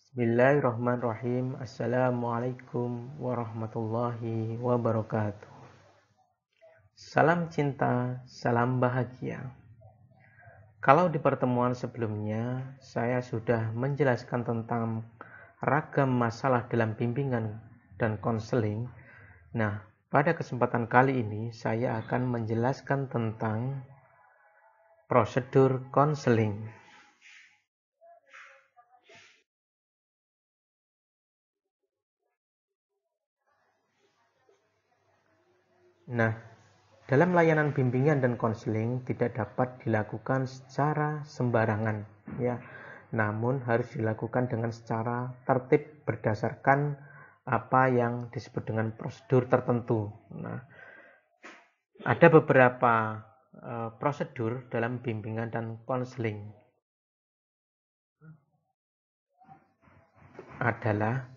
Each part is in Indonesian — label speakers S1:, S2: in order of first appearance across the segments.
S1: Bismillahirrahmanirrahim. Assalamualaikum warahmatullahi wabarakatuh. Salam cinta, salam bahagia. Kalau di pertemuan sebelumnya saya sudah menjelaskan tentang ragam masalah dalam bimbingan dan konseling. Nah, pada kesempatan kali ini saya akan menjelaskan tentang prosedur konseling. Nah, dalam layanan bimbingan dan konseling tidak dapat dilakukan secara sembarangan, ya. Namun harus dilakukan dengan secara tertib berdasarkan apa yang disebut dengan prosedur tertentu. Nah, ada beberapa prosedur dalam bimbingan dan konseling. Adalah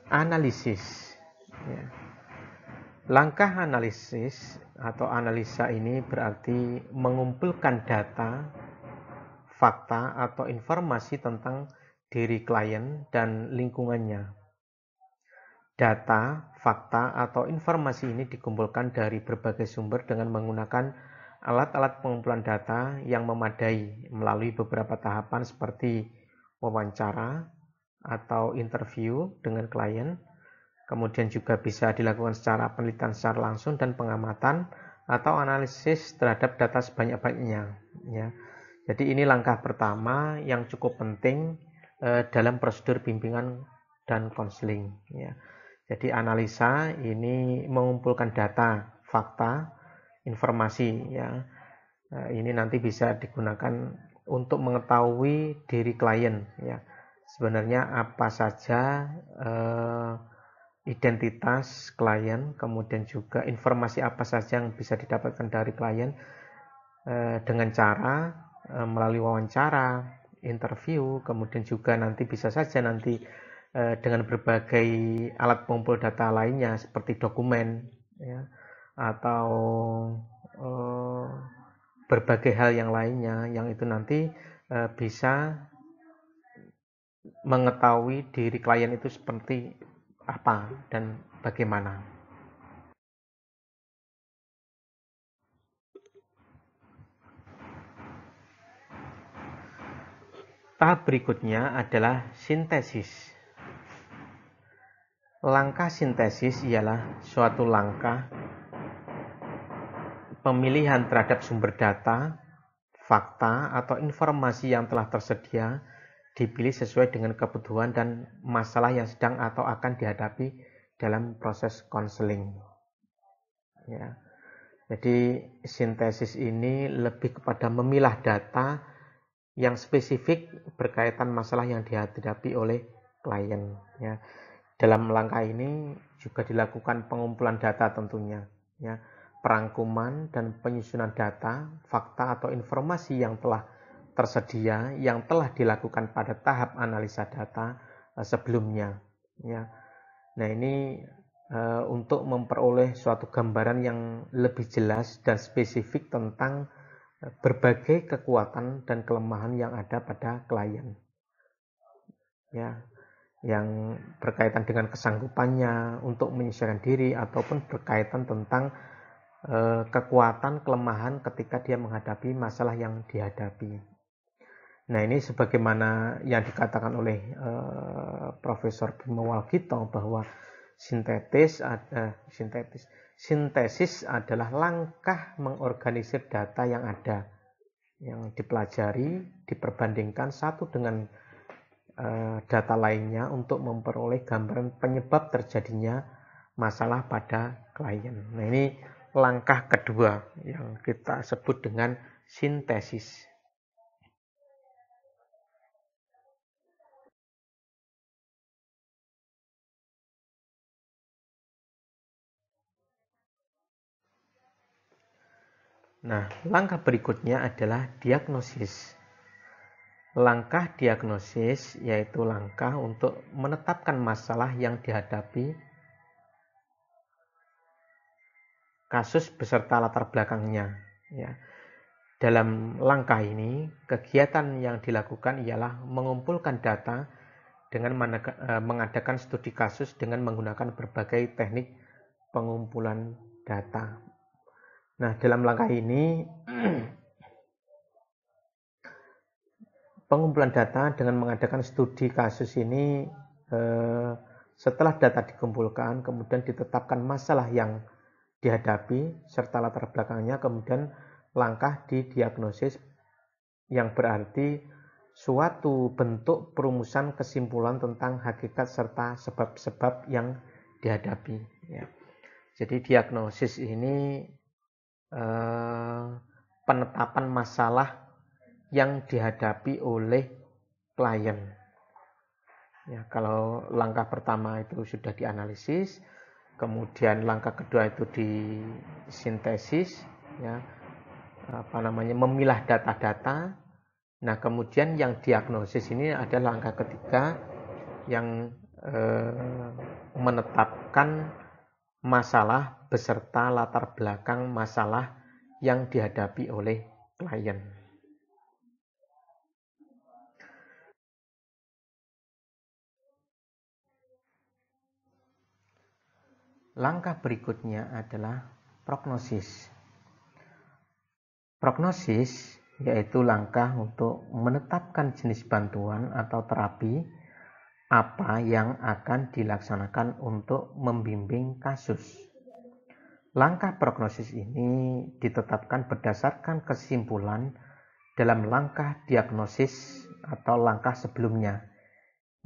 S1: analisis, ya. Langkah analisis atau analisa ini berarti mengumpulkan data, fakta, atau informasi tentang diri klien dan lingkungannya. Data, fakta, atau informasi ini dikumpulkan dari berbagai sumber dengan menggunakan alat-alat pengumpulan data yang memadai melalui beberapa tahapan seperti wawancara atau interview dengan klien. Kemudian juga bisa dilakukan secara penelitian secara langsung dan pengamatan atau analisis terhadap data sebanyak-banyaknya. Ya. Jadi ini langkah pertama yang cukup penting dalam prosedur bimbingan dan konseling. Ya. Jadi analisa ini mengumpulkan data, fakta, informasi. Ya. Ini nanti bisa digunakan untuk mengetahui diri klien. Ya. Sebenarnya apa saja identitas klien, kemudian juga informasi apa saja yang bisa didapatkan dari klien dengan cara melalui wawancara, interview, kemudian juga nanti bisa saja nanti dengan berbagai alat pengumpul data lainnya seperti dokumen, ya, atau berbagai hal yang lainnya yang itu nanti bisa mengetahui diri klien itu seperti apa dan bagaimana. Tahap berikutnya adalah sintesis. Langkah sintesis ialah suatu langkah pemilihan terhadap sumber data, fakta, atau informasi yang telah tersedia dipilih sesuai dengan kebutuhan dan masalah yang sedang atau akan dihadapi dalam proses konseling. Ya. Jadi sintesis ini lebih kepada memilah data yang spesifik berkaitan masalah yang dihadapi oleh klien. Ya. Dalam langkah ini juga dilakukan pengumpulan data tentunya. Ya. Perangkuman dan penyusunan data, fakta atau informasi yang telah tersedia yang telah dilakukan pada tahap analisa data sebelumnya. Ya. Nah ini untuk memperoleh suatu gambaran yang lebih jelas dan spesifik tentang berbagai kekuatan dan kelemahan yang ada pada klien. Ya, yang berkaitan dengan kesanggupannya untuk menyesuaikan diri ataupun berkaitan tentang kekuatan kelemahan ketika dia menghadapi masalah yang dihadapi. Nah ini sebagaimana yang dikatakan oleh Profesor Bimo Walgito bahwa sintesis adalah langkah mengorganisir data yang ada, yang dipelajari, diperbandingkan satu dengan data lainnya untuk memperoleh gambaran penyebab terjadinya masalah pada klien. Nah ini langkah kedua yang kita sebut dengan sintesis. Nah, langkah berikutnya adalah diagnosis. Langkah diagnosis yaitu langkah untuk menetapkan masalah yang dihadapi, kasus beserta latar belakangnya. Ya. Dalam langkah ini, kegiatan yang dilakukan ialah mengumpulkan data dengan mengadakan studi kasus dengan menggunakan berbagai teknik pengumpulan data. Nah, dalam langkah ini pengumpulan data dengan mengadakan studi kasus ini setelah data dikumpulkan, kemudian ditetapkan masalah yang dihadapi serta latar belakangnya, kemudian langkah didiagnosis yang berarti suatu bentuk perumusan kesimpulan tentang hakikat serta sebab-sebab yang dihadapi. Ya. Jadi diagnosis ini penetapan masalah yang dihadapi oleh klien. Ya, kalau langkah pertama itu sudah dianalisis, kemudian langkah kedua itu disintesis, ya, memilah data-data. Nah, kemudian yang diagnosis ini adalah langkah ketiga yang menetapkan masalah beserta latar belakang masalah yang dihadapi oleh klien. Langkah berikutnya adalah prognosis. Prognosis yaitu langkah untuk menetapkan jenis bantuan atau terapi apa yang akan dilaksanakan untuk membimbing kasus. Langkah prognosis ini ditetapkan berdasarkan kesimpulan dalam langkah diagnosis atau langkah sebelumnya,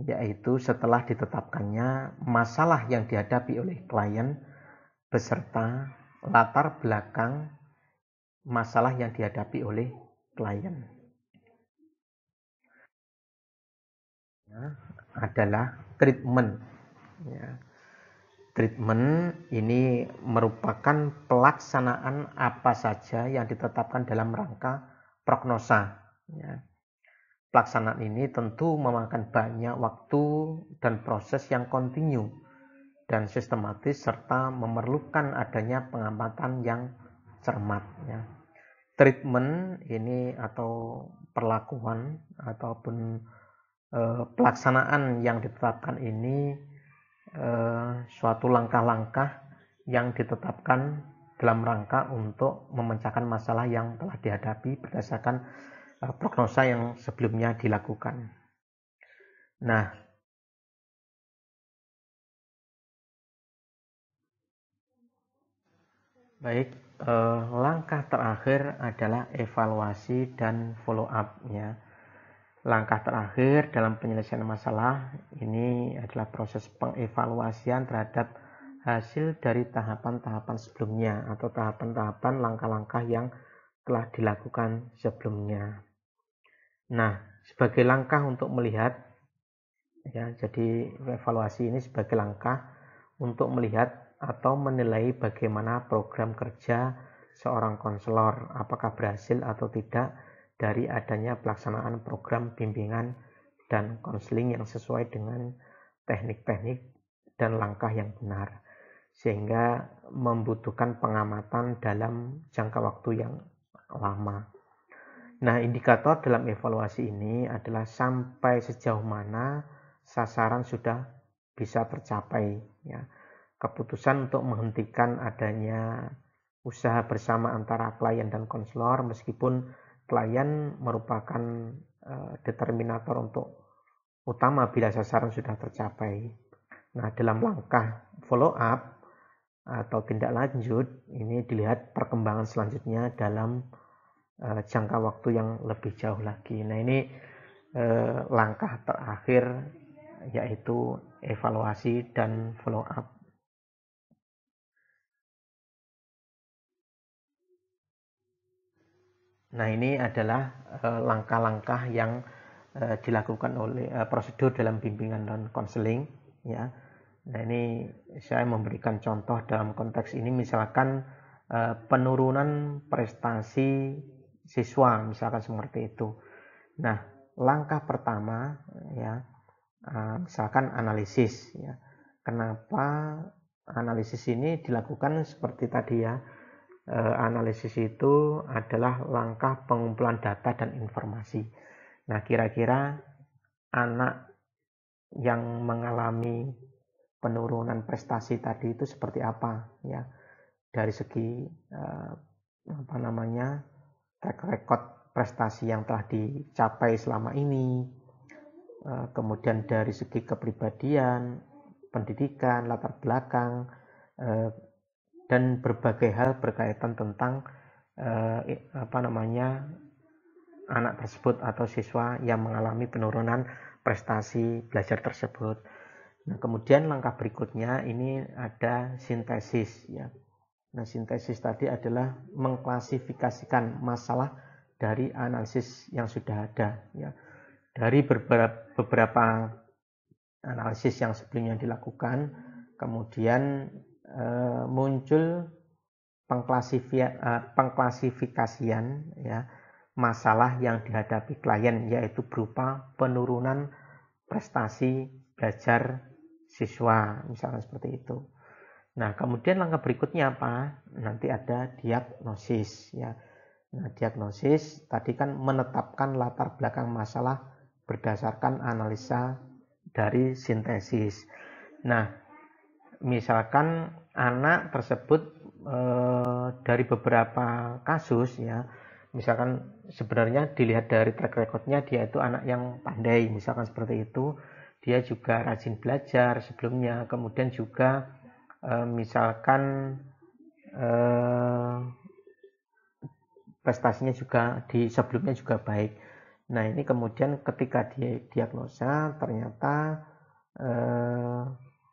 S1: yaitu setelah ditetapkannya masalah yang dihadapi oleh klien beserta latar belakang masalah yang dihadapi oleh klien. Adalah treatment. Ya. Treatment ini merupakan pelaksanaan apa saja yang ditetapkan dalam rangka prognosa. Ya. Pelaksanaan ini tentu memakan banyak waktu dan proses yang kontinu dan sistematis serta memerlukan adanya pengamatan yang cermat. Ya. Treatment ini atau perlakuan ataupun pelaksanaan yang ditetapkan ini suatu langkah-langkah yang ditetapkan dalam rangka untuk memecahkan masalah yang telah dihadapi berdasarkan prognosa yang sebelumnya dilakukan. Nah, baik, langkah terakhir adalah evaluasi dan follow up ya. Langkah terakhir dalam penyelesaian masalah ini adalah proses pengevaluasian terhadap hasil dari tahapan-tahapan sebelumnya atau tahapan-tahapan langkah-langkah yang telah dilakukan sebelumnya. Nah, sebagai langkah untuk melihat ya, jadi evaluasi ini sebagai langkah untuk melihat atau menilai bagaimana program kerja seorang konselor, apakah berhasil atau tidak dari adanya pelaksanaan program bimbingan dan konseling yang sesuai dengan teknik-teknik dan langkah yang benar, sehingga membutuhkan pengamatan dalam jangka waktu yang lama. Nah, indikator dalam evaluasi ini adalah sampai sejauh mana sasaran sudah bisa tercapai ya. Keputusan untuk menghentikan adanya usaha bersama antara klien dan konselor meskipun klien merupakan determinator untuk utama bila sasaran sudah tercapai. Nah, dalam langkah follow up atau tindak lanjut ini dilihat perkembangan selanjutnya dalam jangka waktu yang lebih jauh lagi. Nah, ini langkah terakhir yaitu evaluasi dan follow up. Nah, ini adalah langkah-langkah yang dilakukan oleh prosedur dalam bimbingan dan konseling ya. Nah, ini saya memberikan contoh dalam konteks ini misalkan penurunan prestasi siswa misalkan seperti itu. Nah, langkah pertama ya misalkan analisis ya. Kenapa analisis ini dilakukan seperti tadi ya? Analisis itu adalah langkah pengumpulan data dan informasi. Nah, kira-kira anak yang mengalami penurunan prestasi tadi itu seperti apa ya, dari segi track record prestasi yang telah dicapai selama ini, kemudian dari segi kepribadian, pendidikan, latar belakang, dan berbagai hal berkaitan tentang anak tersebut atau siswa yang mengalami penurunan prestasi belajar tersebut. Nah, kemudian langkah berikutnya ini ada sintesis ya. Nah, sintesis tadi adalah mengklasifikasikan masalah dari analisis yang sudah ada ya. Dari beberapa analisis yang sebelumnya dilakukan, kemudian muncul pengklasifikasian ya masalah yang dihadapi klien, yaitu berupa penurunan prestasi belajar siswa, misalkan seperti itu. Nah, kemudian langkah berikutnya apa? Nanti ada diagnosis ya. Nah, diagnosis tadi kan menetapkan latar belakang masalah berdasarkan analisa dari sintesis. Nah, misalkan anak tersebut dari beberapa kasus ya, misalkan sebenarnya dilihat dari track recordnya dia itu anak yang pandai, misalkan seperti itu, dia juga rajin belajar sebelumnya, kemudian juga misalkan prestasinya juga di sebelumnya juga baik. Nah, ini kemudian ketika dia diagnosa ternyata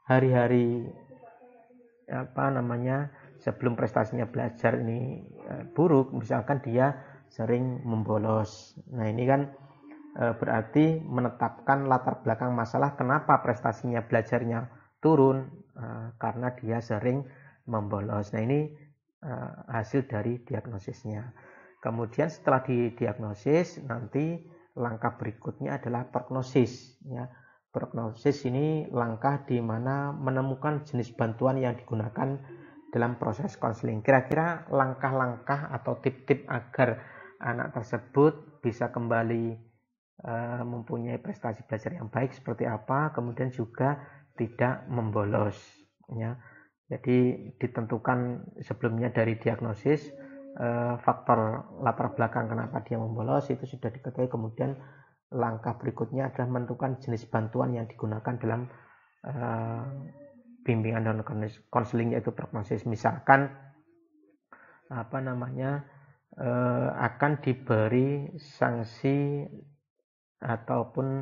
S1: hari-hari sebelum prestasinya belajar ini buruk, misalkan dia sering membolos. Nah, ini kan berarti menetapkan latar belakang masalah kenapa prestasinya belajarnya turun, karena dia sering membolos. Nah, ini hasil dari diagnosisnya. Kemudian setelah didiagnosis, nanti langkah berikutnya adalah prognosis ya. Prognosis ini langkah di mana menemukan jenis bantuan yang digunakan dalam proses konseling. Kira-kira langkah-langkah atau tip-tip agar anak tersebut bisa kembali mempunyai prestasi belajar yang baik seperti apa, kemudian juga tidak membolos ya. Jadi ditentukan sebelumnya dari diagnosis faktor latar belakang kenapa dia membolos itu sudah diketahui, kemudian langkah berikutnya adalah menentukan jenis bantuan yang digunakan dalam bimbingan dan konseling, yaitu prognosis. Misalkan akan diberi sanksi ataupun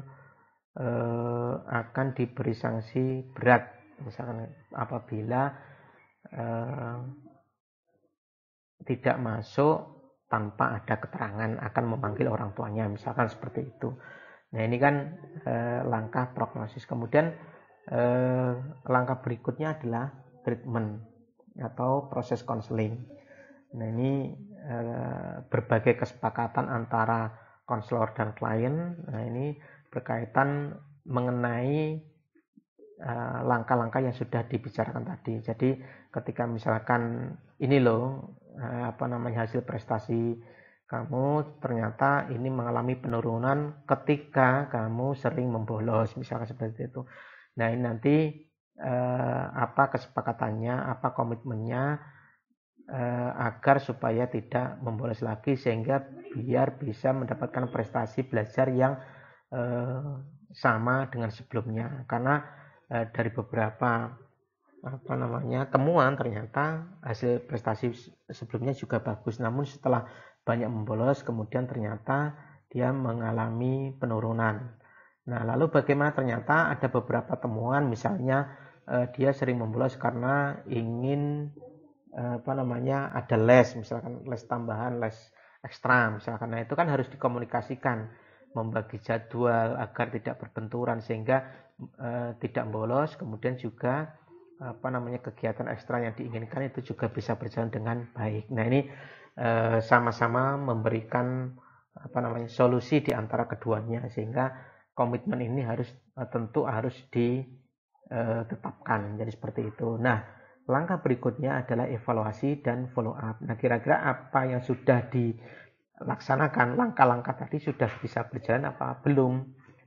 S1: akan diberi sanksi berat, misalkan apabila tidak masuk tanpa ada keterangan akan memanggil orang tuanya, misalkan seperti itu. Nah, ini kan langkah prognosis. Kemudian langkah berikutnya adalah treatment atau proses konseling. Nah, ini berbagai kesepakatan antara konselor dan klien. Nah, ini berkaitan mengenai langkah-langkah yang sudah dibicarakan tadi. Jadi ketika misalkan ini loh hasil prestasi kamu ternyata ini mengalami penurunan ketika kamu sering membolos, misalkan seperti itu. Nah, ini nanti apa kesepakatannya, apa komitmennya agar supaya tidak membolos lagi, sehingga biar bisa mendapatkan prestasi belajar yang sama dengan sebelumnya. Karena dari beberapa temuan ternyata hasil prestasi sebelumnya juga bagus, namun setelah banyak membolos kemudian ternyata dia mengalami penurunan. Nah, lalu bagaimana? Ternyata ada beberapa temuan, misalnya dia sering membolos karena ingin ada les, misalkan les tambahan, les ekstra misalkan. Nah, itu kan harus dikomunikasikan, membagi jadwal agar tidak berbenturan sehingga tidak bolos, kemudian juga kegiatan ekstra yang diinginkan itu juga bisa berjalan dengan baik. Nah, ini sama-sama memberikan solusi di antara keduanya, sehingga komitmen ini tentu harus ditetapkan. Jadi seperti itu. Nah, langkah berikutnya adalah evaluasi dan follow up. Nah, kira-kira apa yang sudah dilaksanakan, langkah-langkah tadi sudah bisa berjalan apa belum?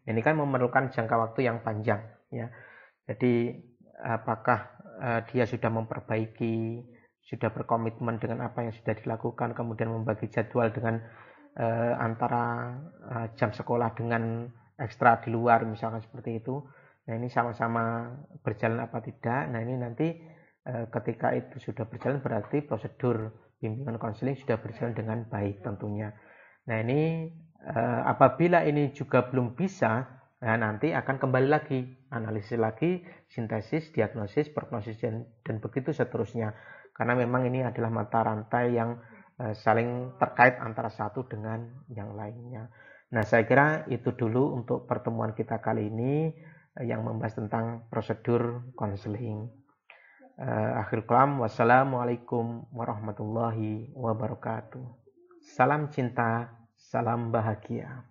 S1: Ini kan memerlukan jangka waktu yang panjang, ya. Jadi apakah dia sudah memperbaiki, sudah berkomitmen dengan apa yang sudah dilakukan, kemudian membagi jadwal dengan antara jam sekolah dengan ekstra di luar, misalkan seperti itu. Nah, ini sama-sama berjalan apa tidak. Nah, ini nanti ketika itu sudah berjalan berarti prosedur bimbingan konseling sudah berjalan dengan baik tentunya. Nah, ini apabila ini juga belum bisa, nah nanti akan kembali lagi, analisis lagi, sintesis, diagnosis, prognosis, dan begitu seterusnya. Karena memang ini adalah mata rantai yang saling terkait antara satu dengan yang lainnya. Nah, saya kira itu dulu untuk pertemuan kita kali ini yang membahas tentang prosedur konseling. Akhir kalam, wassalamualaikum warahmatullahi wabarakatuh. Salam cinta, salam bahagia.